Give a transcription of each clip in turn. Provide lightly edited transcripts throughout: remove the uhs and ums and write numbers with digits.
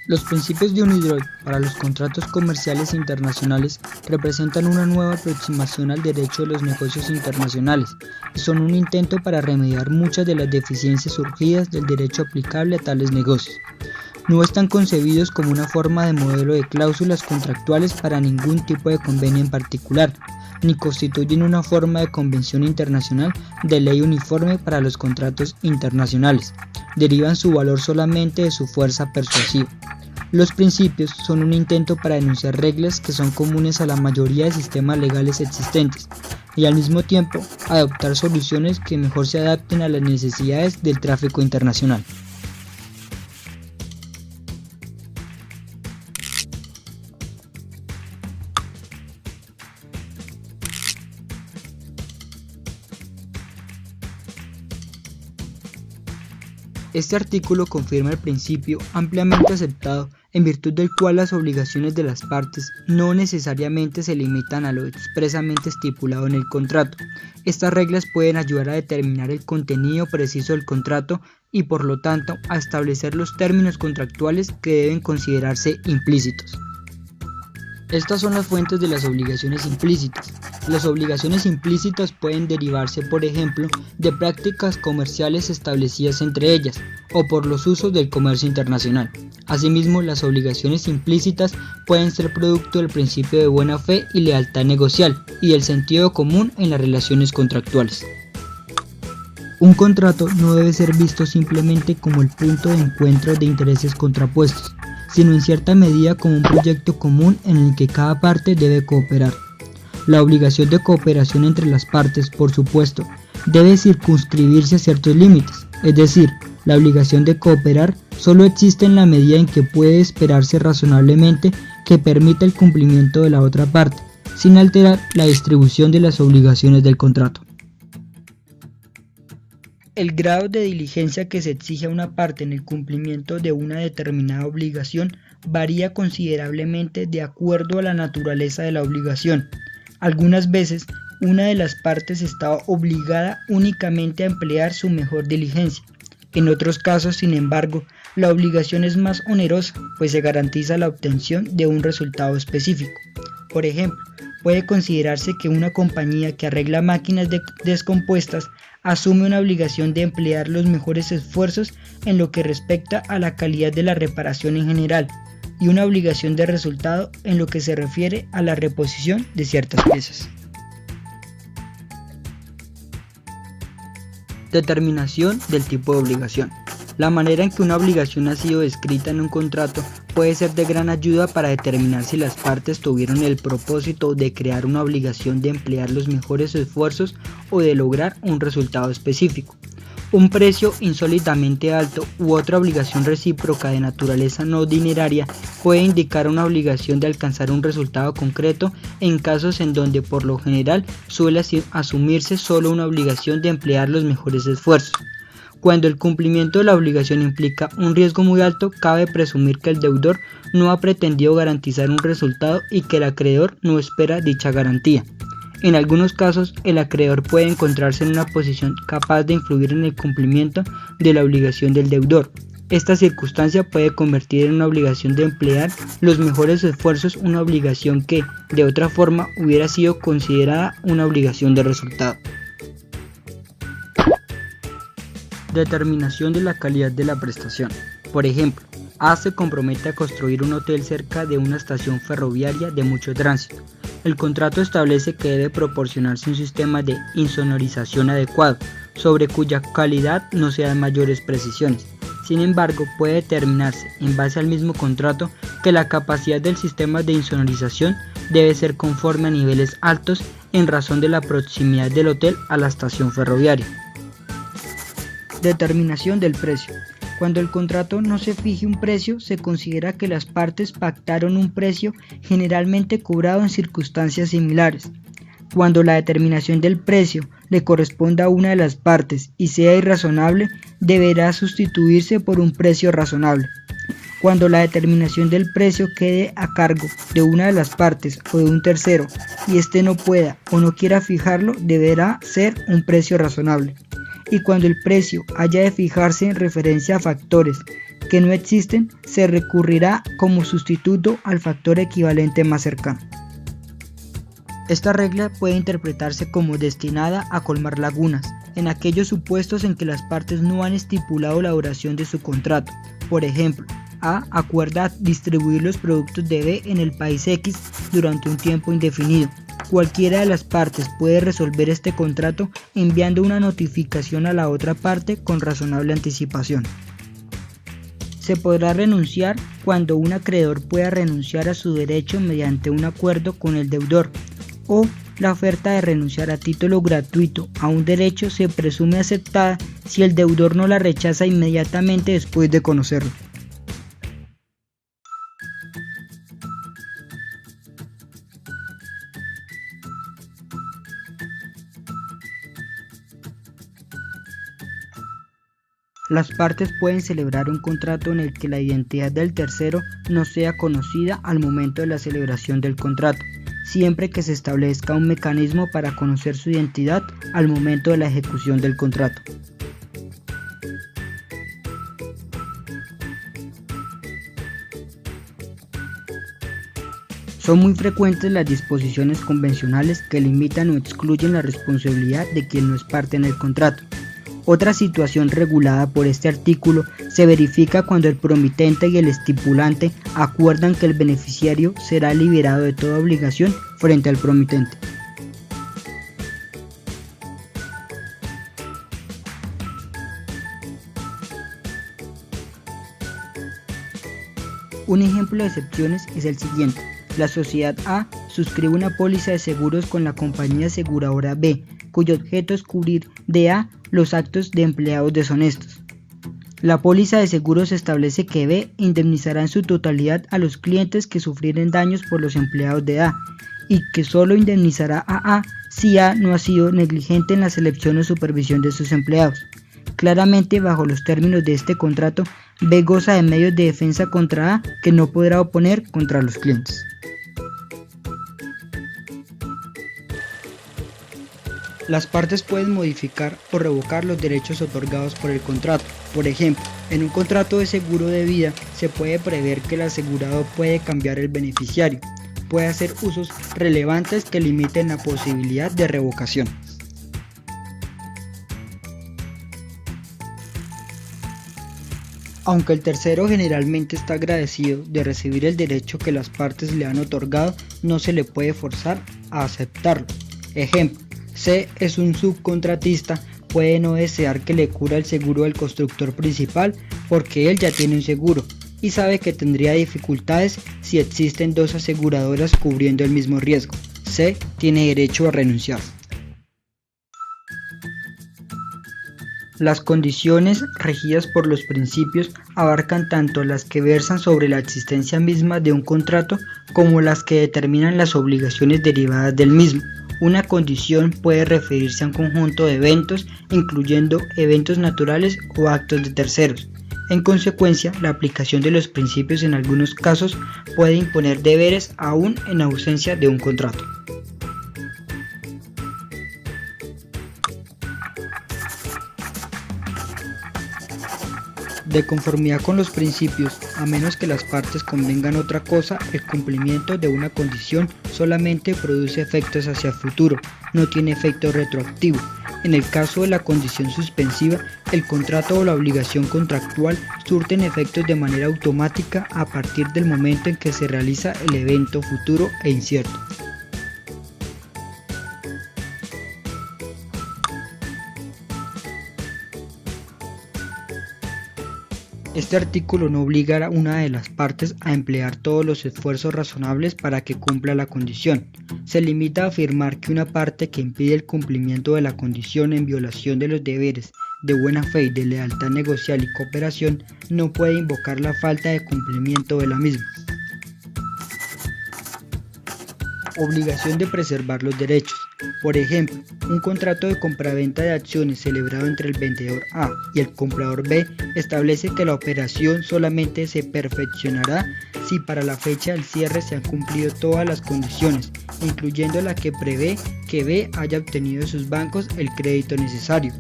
Los principios de UNIDROIT para los contratos comerciales internacionales representan una nueva aproximación al derecho de los negocios internacionales y son un intento para remediar muchas de las deficiencias surgidas del derecho aplicable a tales negocios. No están concebidos como una forma de modelo de cláusulas contractuales para ningún tipo de convenio en particular, ni constituyen una forma de convención internacional de ley uniforme para los contratos internacionales. Derivan su valor solamente de su fuerza persuasiva. Los principios son un intento para enunciar reglas que son comunes a la mayoría de sistemas legales existentes y al mismo tiempo adoptar soluciones que mejor se adapten a las necesidades del tráfico internacional. Este artículo confirma el principio ampliamente aceptado en virtud del cual las obligaciones de las partes no necesariamente se limitan a lo expresamente estipulado en el contrato. Estas reglas pueden ayudar a determinar el contenido preciso del contrato y por lo tanto a establecer los términos contractuales que deben considerarse implícitos. Estas son las fuentes de las obligaciones implícitas. Las obligaciones implícitas pueden derivarse, por ejemplo, de prácticas comerciales establecidas entre ellas o por los usos del comercio internacional. Asimismo, las obligaciones implícitas pueden ser producto del principio de buena fe y lealtad negocial y del sentido común en las relaciones contractuales. Un contrato no debe ser visto simplemente como el punto de encuentro de intereses contrapuestos, sino en cierta medida como un proyecto común en el que cada parte debe cooperar. La obligación de cooperación entre las partes, por supuesto, debe circunscribirse a ciertos límites, es decir, la obligación de cooperar solo existe en la medida en que puede esperarse razonablemente que permita el cumplimiento de la otra parte, sin alterar la distribución de las obligaciones del contrato. El grado de diligencia que se exige a una parte en el cumplimiento de una determinada obligación varía considerablemente de acuerdo a la naturaleza de la obligación. Algunas veces, una de las partes está obligada únicamente a emplear su mejor diligencia. En otros casos, sin embargo, la obligación es más onerosa, pues se garantiza la obtención de un resultado específico. Por ejemplo, puede considerarse que una compañía que arregla máquinas descompuestas asume una obligación de emplear los mejores esfuerzos en lo que respecta a la calidad de la reparación en general y una obligación de resultado en lo que se refiere a la reposición de ciertas piezas. Determinación del tipo de obligación. La manera en que una obligación ha sido descrita en un contrato puede ser de gran ayuda para determinar si las partes tuvieron el propósito de crear una obligación de emplear los mejores esfuerzos o de lograr un resultado específico. Un precio insólitamente alto u otra obligación recíproca de naturaleza no dineraria puede indicar una obligación de alcanzar un resultado concreto en casos en donde por lo general suele asumirse solo una obligación de emplear los mejores esfuerzos. Cuando el cumplimiento de la obligación implica un riesgo muy alto, cabe presumir que el deudor no ha pretendido garantizar un resultado y que el acreedor no espera dicha garantía. En algunos casos, el acreedor puede encontrarse en una posición capaz de influir en el cumplimiento de la obligación del deudor. Esta circunstancia puede convertir en una obligación de emplear los mejores esfuerzos una obligación que, de otra forma, hubiera sido considerada una obligación de resultado. Determinación de la calidad de la prestación. Por ejemplo, A se compromete a construir un hotel cerca de una estación ferroviaria de mucho tránsito. El contrato establece que debe proporcionarse un sistema de insonorización adecuado, sobre cuya calidad no se dan mayores precisiones. Sin embargo, puede determinarse, en base al mismo contrato, que la capacidad del sistema de insonorización debe ser conforme a niveles altos en razón de la proximidad del hotel a la estación ferroviaria. Determinación del precio. Cuando el contrato no se fije un precio, se considera que las partes pactaron un precio generalmente cobrado en circunstancias similares. Cuando la determinación del precio le corresponda a una de las partes y sea irrazonable, deberá sustituirse por un precio razonable. Cuando la determinación del precio quede a cargo de una de las partes o de un tercero y éste no pueda o no quiera fijarlo, deberá ser un precio razonable. Y cuando el precio haya de fijarse en referencia a factores que no existen, se recurrirá como sustituto al factor equivalente más cercano. Esta regla puede interpretarse como destinada a colmar lagunas, en aquellos supuestos en que las partes no han estipulado la duración de su contrato. Por ejemplo, A acuerda distribuir los productos de B en el país X durante un tiempo indefinido. Cualquiera de las partes puede resolver este contrato enviando una notificación a la otra parte con razonable anticipación. Se podrá renunciar cuando un acreedor pueda renunciar a su derecho mediante un acuerdo con el deudor, o la oferta de renunciar a título gratuito a un derecho se presume aceptada si el deudor no la rechaza inmediatamente después de conocerlo. Las partes pueden celebrar un contrato en el que la identidad del tercero no sea conocida al momento de la celebración del contrato, siempre que se establezca un mecanismo para conocer su identidad al momento de la ejecución del contrato. Son muy frecuentes las disposiciones convencionales que limitan o excluyen la responsabilidad de quien no es parte en el contrato. Otra situación regulada por este artículo se verifica cuando el promitente y el estipulante acuerdan que el beneficiario será liberado de toda obligación frente al promitente. Un ejemplo de excepciones es el siguiente. La sociedad A suscribe una póliza de seguros con la compañía aseguradora B, cuyo objeto es cubrir de A los actos de empleados deshonestos. La póliza de seguros establece que B indemnizará en su totalidad a los clientes que sufrieren daños por los empleados de A y que solo indemnizará a A si A no ha sido negligente en la selección o supervisión de sus empleados. Claramente, bajo los términos de este contrato, B goza de medios de defensa contra A que no podrá oponer contra los clientes. Las partes pueden modificar o revocar los derechos otorgados por el contrato. Por ejemplo, en un contrato de seguro de vida se puede prever que el asegurado puede cambiar el beneficiario, puede hacer usos relevantes que limiten la posibilidad de revocación. Aunque el tercero generalmente está agradecido de recibir el derecho que las partes le han otorgado, no se le puede forzar a aceptarlo. Ejemplo, C es un subcontratista, puede no desear que le cubra el seguro del constructor principal porque él ya tiene un seguro y sabe que tendría dificultades si existen dos aseguradoras cubriendo el mismo riesgo. C tiene derecho a renunciar. Las condiciones regidas por los principios abarcan tanto las que versan sobre la existencia misma de un contrato como las que determinan las obligaciones derivadas del mismo. Una condición puede referirse a un conjunto de eventos, incluyendo eventos naturales o actos de terceros. En consecuencia, la aplicación de los principios en algunos casos puede imponer deberes aún en ausencia de un contrato. De conformidad con los principios, a menos que las partes convengan otra cosa, el cumplimiento de una condición solamente produce efectos hacia el futuro, no tiene efecto retroactivo. En el caso de la condición suspensiva, el contrato o la obligación contractual surten efectos de manera automática a partir del momento en que se realiza el evento futuro e incierto. Este artículo no obliga a una de las partes a emplear todos los esfuerzos razonables para que cumpla la condición. Se limita a afirmar que una parte que impide el cumplimiento de la condición en violación de los deberes de buena fe y de lealtad negocial y cooperación no puede invocar la falta de cumplimiento de la misma. Obligación de preservar los derechos. Por ejemplo, un contrato de compraventa de acciones celebrado entre el vendedor A y el comprador B establece que la operación solamente se perfeccionará si para la fecha del cierre se han cumplido todas las condiciones, incluyendo la que prevé que B haya obtenido de sus bancos el crédito necesario.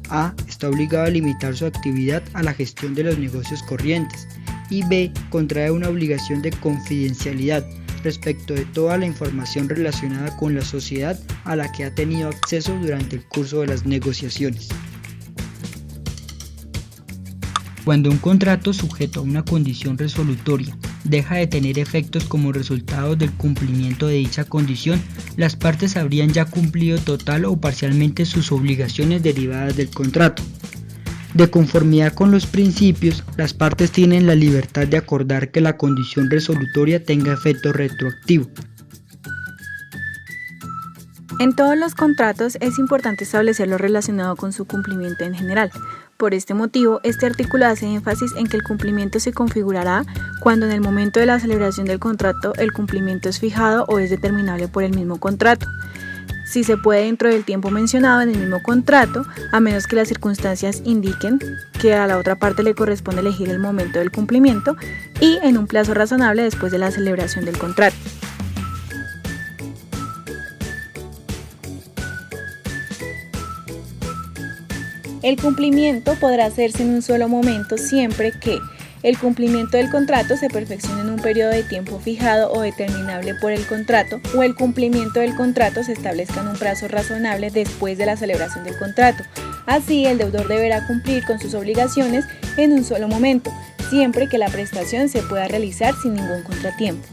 A está obligado a limitar su actividad a la gestión de los negocios corrientes y B contrae una obligación de confidencialidad respecto de toda la información relacionada con la sociedad a la que ha tenido acceso durante el curso de las negociaciones. Cuando un contrato sujeto a una condición resolutoria deja de tener efectos como resultado del cumplimiento de dicha condición, las partes habrían ya cumplido total o parcialmente sus obligaciones derivadas del contrato. De conformidad con los principios, las partes tienen la libertad de acordar que la condición resolutoria tenga efecto retroactivo. En todos los contratos es importante establecer lo relacionado con su cumplimiento en general. Por este motivo, este artículo hace énfasis en que el cumplimiento se configurará cuando en el momento de la celebración del contrato el cumplimiento es fijado o es determinable por el mismo contrato. Si se puede dentro del tiempo mencionado en el mismo contrato, a menos que las circunstancias indiquen que a la otra parte le corresponde elegir el momento del cumplimiento y en un plazo razonable después de la celebración del contrato. El cumplimiento podrá hacerse en un solo momento siempre que el cumplimiento del contrato se perfeccione en un periodo de tiempo fijado o determinable por el contrato o el cumplimiento del contrato se establezca en un plazo razonable después de la celebración del contrato. Así, el deudor deberá cumplir con sus obligaciones en un solo momento, siempre que la prestación se pueda realizar sin ningún contratiempo.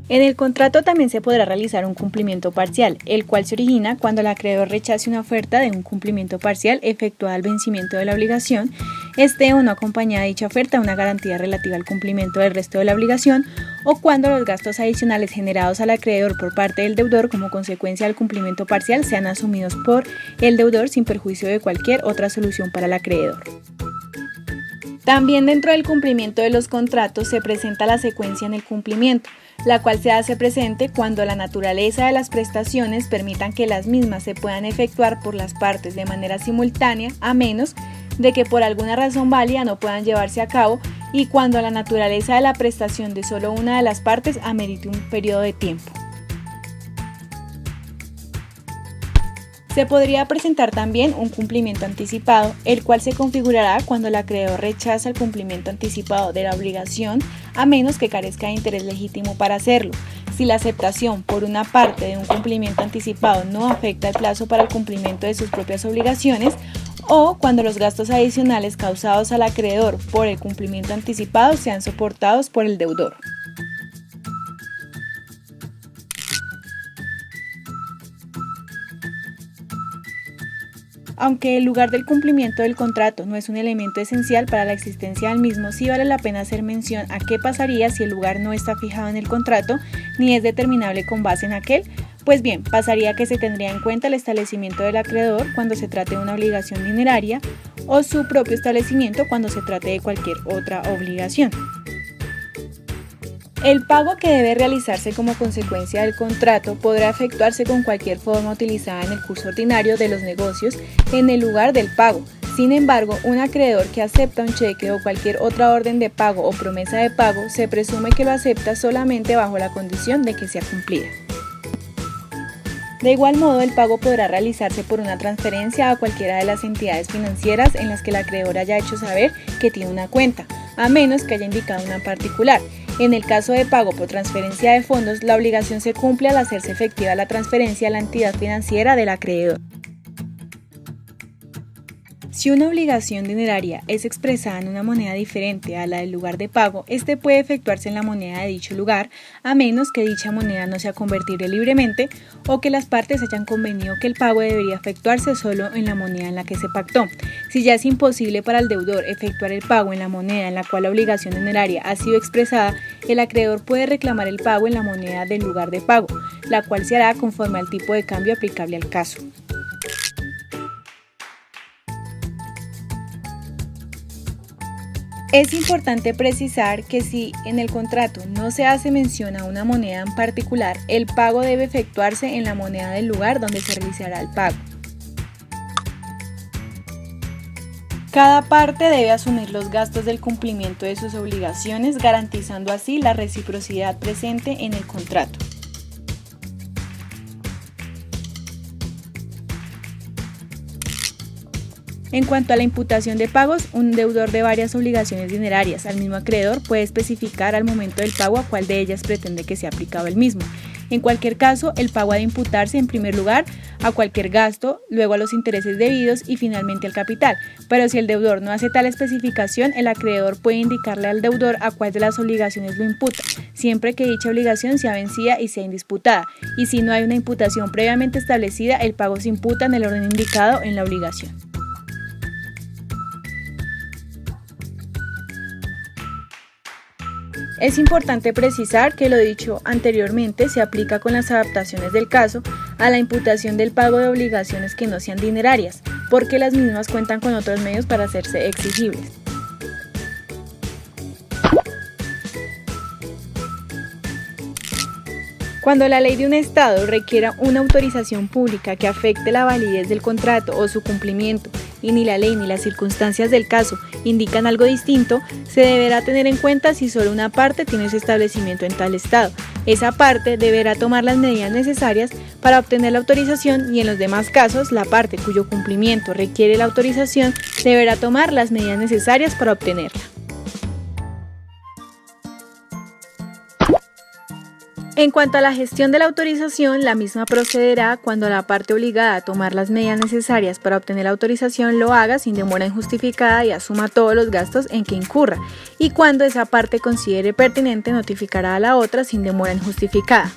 En el contrato también se podrá realizar un cumplimiento parcial, el cual se origina cuando el acreedor rechace una oferta de un cumplimiento parcial efectuada al vencimiento de la obligación, esté o no acompañada de dicha oferta una garantía relativa al cumplimiento del resto de la obligación, o cuando los gastos adicionales generados al acreedor por parte del deudor como consecuencia del cumplimiento parcial sean asumidos por el deudor sin perjuicio de cualquier otra solución para el acreedor. También dentro del cumplimiento de los contratos se presenta la secuencia en el cumplimiento, la cual se hace presente cuando la naturaleza de las prestaciones permitan que las mismas se puedan efectuar por las partes de manera simultánea, a menos de que por alguna razón válida no puedan llevarse a cabo, y cuando la naturaleza de la prestación de solo una de las partes amerite un periodo de tiempo. Se podría presentar también un cumplimiento anticipado, el cual se configurará cuando el acreedor rechaza el cumplimiento anticipado de la obligación, a menos que carezca de interés legítimo para hacerlo. Si la aceptación por una parte de un cumplimiento anticipado no afecta el plazo para el cumplimiento de sus propias obligaciones, o cuando los gastos adicionales causados al acreedor por el cumplimiento anticipado sean soportados por el deudor. Aunque el lugar del cumplimiento del contrato no es un elemento esencial para la existencia del mismo, sí vale la pena hacer mención a qué pasaría si el lugar no está fijado en el contrato ni es determinable con base en aquel. Pues bien, pasaría que se tendría en cuenta el establecimiento del acreedor cuando se trate de una obligación dineraria o su propio establecimiento cuando se trate de cualquier otra obligación. El pago que debe realizarse como consecuencia del contrato podrá efectuarse con cualquier forma utilizada en el curso ordinario de los negocios en el lugar del pago. Sin embargo, un acreedor que acepta un cheque o cualquier otra orden de pago o promesa de pago se presume que lo acepta solamente bajo la condición de que sea cumplida. De igual modo, el pago podrá realizarse por una transferencia a cualquiera de las entidades financieras en las que el acreedor haya hecho saber que tiene una cuenta, a menos que haya indicado una en particular. En el caso de pago por transferencia de fondos, la obligación se cumple al hacerse efectiva la transferencia a la entidad financiera del acreedor. Si una obligación dineraria es expresada en una moneda diferente a la del lugar de pago, este puede efectuarse en la moneda de dicho lugar, a menos que dicha moneda no sea convertible libremente o que las partes hayan convenido que el pago debería efectuarse solo en la moneda en la que se pactó. Si ya es imposible para el deudor efectuar el pago en la moneda en la cual la obligación dineraria ha sido expresada, el acreedor puede reclamar el pago en la moneda del lugar de pago, la cual se hará conforme al tipo de cambio aplicable al caso. Es importante precisar que si en el contrato no se hace mención a una moneda en particular, el pago debe efectuarse en la moneda del lugar donde se realizará el pago. Cada parte debe asumir los gastos del cumplimiento de sus obligaciones, garantizando así la reciprocidad presente en el contrato. En cuanto a la imputación de pagos, un deudor de varias obligaciones dinerarias al mismo acreedor puede especificar al momento del pago a cuál de ellas pretende que sea aplicado el mismo. En cualquier caso, el pago ha de imputarse en primer lugar a cualquier gasto, luego a los intereses debidos y finalmente al capital. Pero si el deudor no hace tal especificación, el acreedor puede indicarle al deudor a cuál de las obligaciones lo imputa, siempre que dicha obligación sea vencida y sea indisputada. Y si no hay una imputación previamente establecida, el pago se imputa en el orden indicado en la obligación. Es importante precisar que lo dicho anteriormente se aplica con las adaptaciones del caso a la imputación del pago de obligaciones que no sean dinerarias, porque las mismas cuentan con otros medios para hacerse exigibles. Cuando la ley de un Estado requiera una autorización pública que afecte la validez del contrato o su cumplimiento, y ni la ley ni las circunstancias del caso indican algo distinto, se deberá tener en cuenta si solo una parte tiene su establecimiento en tal Estado. Esa parte deberá tomar las medidas necesarias para obtener la autorización y en los demás casos, la parte cuyo cumplimiento requiere la autorización deberá tomar las medidas necesarias para obtenerla. En cuanto a la gestión de la autorización, la misma procederá cuando la parte obligada a tomar las medidas necesarias para obtener la autorización lo haga sin demora injustificada y asuma todos los gastos en que incurra, y cuando esa parte considere pertinente notificará a la otra sin demora injustificada.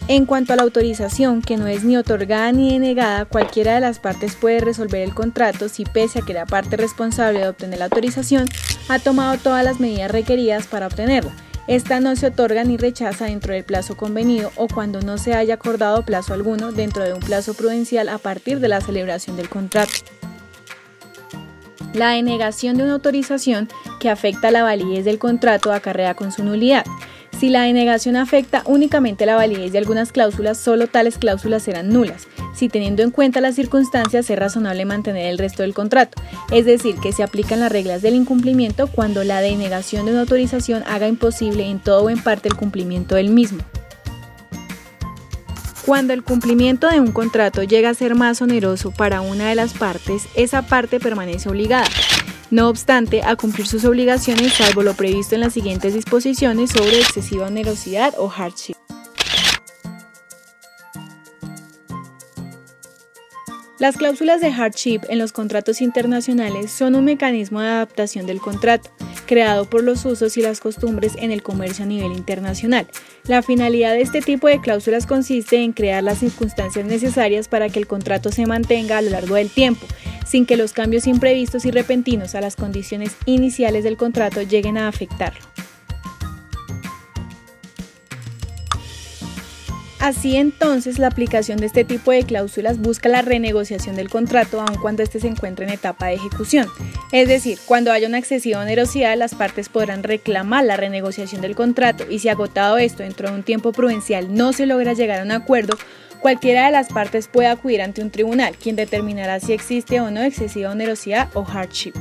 En cuanto a la autorización, que no es ni otorgada ni denegada, cualquiera de las partes puede resolver el contrato si pese a que la parte responsable de obtener la autorización ha tomado todas las medidas requeridas para obtenerla. Esta no se otorga ni rechaza dentro del plazo convenido o cuando no se haya acordado plazo alguno dentro de un plazo prudencial a partir de la celebración del contrato. La denegación de una autorización que afecta la validez del contrato acarrea con su nulidad. Si la denegación afecta únicamente la validez de algunas cláusulas, solo tales cláusulas serán nulas, si teniendo en cuenta las circunstancias es razonable mantener el resto del contrato, es decir, que se aplican las reglas del incumplimiento cuando la denegación de una autorización haga imposible en todo o en parte el cumplimiento del mismo. Cuando el cumplimiento de un contrato llega a ser más oneroso para una de las partes, esa parte permanece obligada, no obstante, a cumplir sus obligaciones salvo lo previsto en las siguientes disposiciones sobre excesiva onerosidad o hardship. Las cláusulas de hardship en los contratos internacionales son un mecanismo de adaptación del contrato, creado por los usos y las costumbres en el comercio a nivel internacional. La finalidad de este tipo de cláusulas consiste en crear las circunstancias necesarias para que el contrato se mantenga a lo largo del tiempo, sin que los cambios imprevistos y repentinos a las condiciones iniciales del contrato lleguen a afectarlo. Así entonces, la aplicación de este tipo de cláusulas busca la renegociación del contrato aun cuando éste se encuentre en etapa de ejecución. Es decir, cuando haya una excesiva onerosidad, las partes podrán reclamar la renegociación del contrato y si agotado esto dentro de un tiempo prudencial no se logra llegar a un acuerdo, cualquiera de las partes puede acudir ante un tribunal, quien determinará si existe o no excesiva onerosidad o hardship.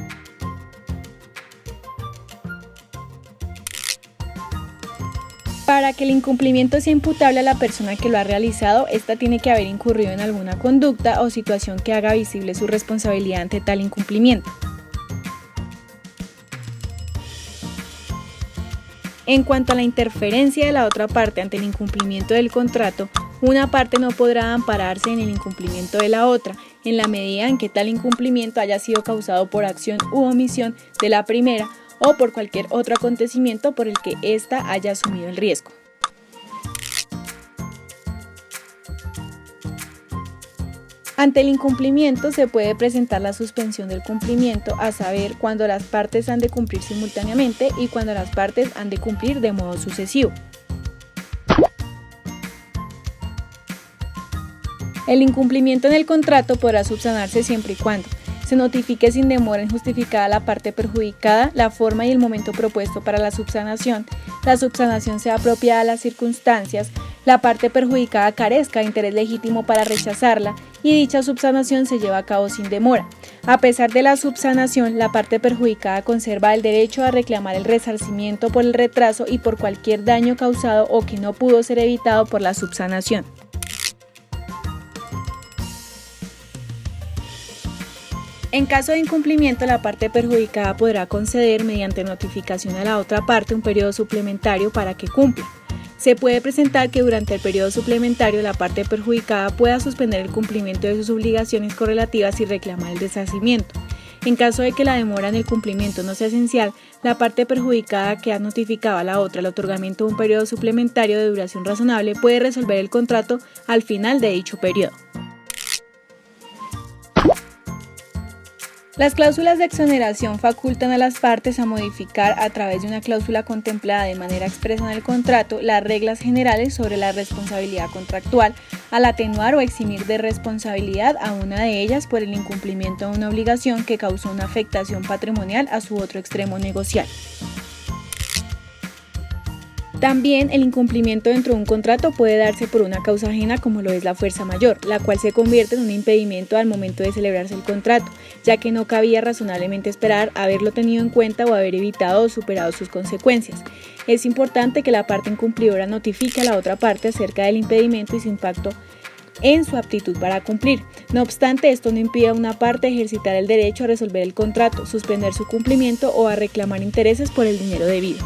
Para que el incumplimiento sea imputable a la persona que lo ha realizado, ésta tiene que haber incurrido en alguna conducta o situación que haga visible su responsabilidad ante tal incumplimiento. En cuanto a la interferencia de la otra parte ante el incumplimiento del contrato, una parte no podrá ampararse en el incumplimiento de la otra, en la medida en que tal incumplimiento haya sido causado por acción u omisión de la primera o por cualquier otro acontecimiento por el que ésta haya asumido el riesgo. Ante el incumplimiento se puede presentar la suspensión del cumplimiento, a saber, cuando las partes han de cumplir simultáneamente y cuando las partes han de cumplir de modo sucesivo. El incumplimiento en el contrato podrá subsanarse siempre y cuando se notifique sin demora injustificada a la parte perjudicada la forma y el momento propuesto para la subsanación sea apropiada a las circunstancias, la parte perjudicada carezca de interés legítimo para rechazarla y dicha subsanación se lleva a cabo sin demora. A pesar de la subsanación, la parte perjudicada conserva el derecho a reclamar el resarcimiento por el retraso y por cualquier daño causado o que no pudo ser evitado por la subsanación. En caso de incumplimiento, la parte perjudicada podrá conceder mediante notificación a la otra parte un periodo suplementario para que cumpla. Se puede presentar que durante el periodo suplementario la parte perjudicada pueda suspender el cumplimiento de sus obligaciones correlativas y reclamar el resarcimiento. En caso de que la demora en el cumplimiento no sea esencial, la parte perjudicada que ha notificado a la otra el otorgamiento de un periodo suplementario de duración razonable puede resolver el contrato al final de dicho periodo. Las cláusulas de exoneración facultan a las partes a modificar a través de una cláusula contemplada de manera expresa en el contrato las reglas generales sobre la responsabilidad contractual, al atenuar o eximir de responsabilidad a una de ellas por el incumplimiento de una obligación que causó una afectación patrimonial a su otro extremo negocial. También el incumplimiento dentro de un contrato puede darse por una causa ajena como lo es la fuerza mayor, la cual se convierte en un impedimento al momento de celebrarse el contrato, ya que no cabía razonablemente esperar haberlo tenido en cuenta o haber evitado o superado sus consecuencias. Es importante que la parte incumplidora notifique a la otra parte acerca del impedimento y su impacto en su aptitud para cumplir. No obstante, esto no impide a una parte ejercitar el derecho a resolver el contrato, suspender su cumplimiento o a reclamar intereses por el dinero debido.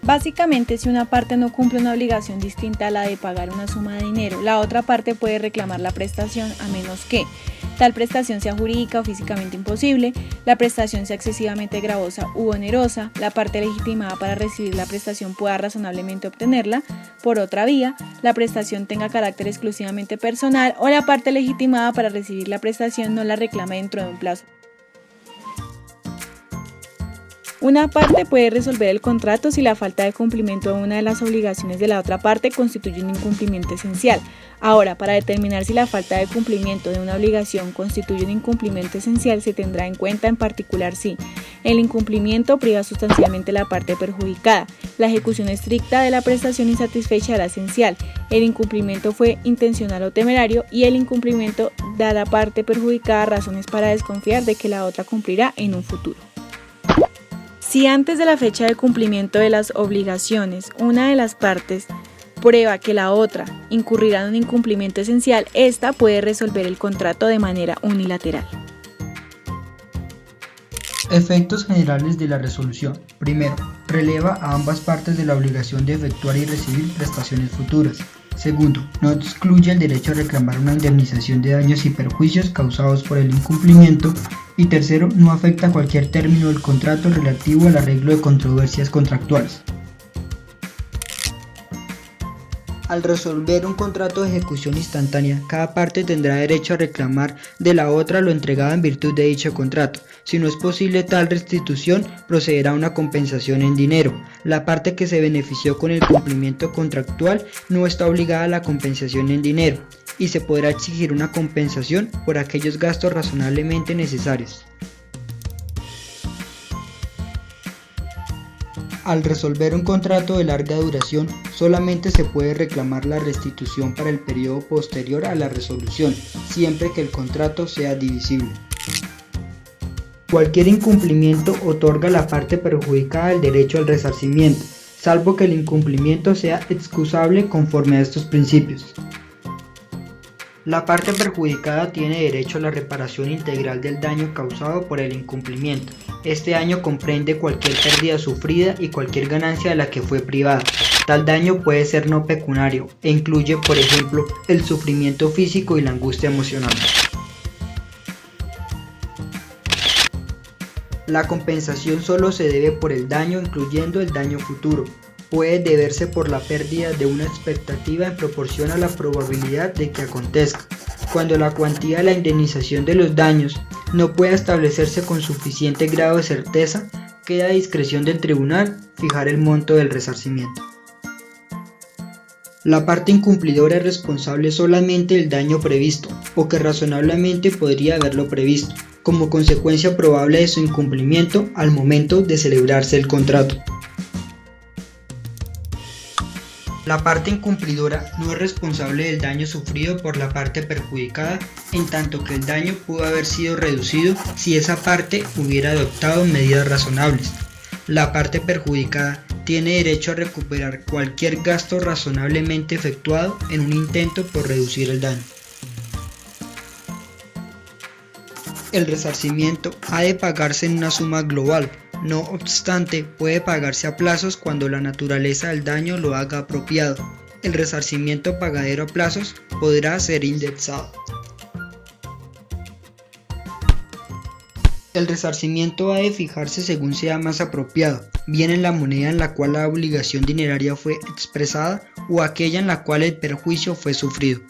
Básicamente, si una parte no cumple una obligación distinta a la de pagar una suma de dinero, la otra parte puede reclamar la prestación a menos que tal prestación sea jurídica o físicamente imposible, la prestación sea excesivamente gravosa u onerosa, la parte legitimada para recibir la prestación pueda razonablemente obtenerla por otra vía, la prestación tenga carácter exclusivamente personal o la parte legitimada para recibir la prestación no la reclame dentro de un plazo. Una parte puede resolver el contrato si la falta de cumplimiento de una de las obligaciones de la otra parte constituye un incumplimiento esencial. Ahora, para determinar si la falta de cumplimiento de una obligación constituye un incumplimiento esencial, se tendrá en cuenta en particular si el incumplimiento priva sustancialmente a la parte perjudicada, la ejecución estricta de la prestación insatisfecha era esencial, el incumplimiento fue intencional o temerario y el incumplimiento da a la parte perjudicada razones para desconfiar de que la otra cumplirá en un futuro. Si antes de la fecha de cumplimiento de las obligaciones una de las partes prueba que la otra incurrirá en un incumplimiento esencial, ésta puede resolver el contrato de manera unilateral. Efectos generales de la resolución. Primero, releva a ambas partes de la obligación de efectuar y recibir prestaciones futuras. Segundo, no excluye el derecho a reclamar una indemnización de daños y perjuicios causados por el incumplimiento. Y tercero, no afecta cualquier término del contrato relativo al arreglo de controversias contractuales. Al resolver un contrato de ejecución instantánea, cada parte tendrá derecho a reclamar de la otra lo entregado en virtud de dicho contrato. Si no es posible tal restitución, procederá a una compensación en dinero. La parte que se benefició con el cumplimiento contractual no está obligada a la compensación en dinero, y se podrá exigir una compensación por aquellos gastos razonablemente necesarios. Al resolver un contrato de larga duración, solamente se puede reclamar la restitución para el periodo posterior a la resolución, siempre que el contrato sea divisible. Cualquier incumplimiento otorga a la parte perjudicada el derecho al resarcimiento, salvo que el incumplimiento sea excusable conforme a estos principios. La parte perjudicada tiene derecho a la reparación integral del daño causado por el incumplimiento. Este daño comprende cualquier pérdida sufrida y cualquier ganancia de la que fue privada. Tal daño puede ser no pecuniario e incluye, por ejemplo, el sufrimiento físico y la angustia emocional. La compensación solo se debe por el daño, incluyendo el daño futuro. Puede deberse por la pérdida de una expectativa en proporción a la probabilidad de que acontezca. Cuando la cuantía de la indemnización de los daños no pueda establecerse con suficiente grado de certeza, queda a discreción del tribunal fijar el monto del resarcimiento. La parte incumplidora es responsable solamente del daño previsto, o que razonablemente podría haberlo previsto, como consecuencia probable de su incumplimiento al momento de celebrarse el contrato. La parte incumplidora no es responsable del daño sufrido por la parte perjudicada, en tanto que el daño pudo haber sido reducido si esa parte hubiera adoptado medidas razonables. La parte perjudicada tiene derecho a recuperar cualquier gasto razonablemente efectuado en un intento por reducir el daño. El resarcimiento ha de pagarse en una suma global, no obstante puede pagarse a plazos cuando la naturaleza del daño lo haga apropiado. El resarcimiento pagadero a plazos podrá ser indexado. El resarcimiento ha de fijarse según sea más apropiado, bien en la moneda en la cual la obligación dineraria fue expresada o aquella en la cual el perjuicio fue sufrido.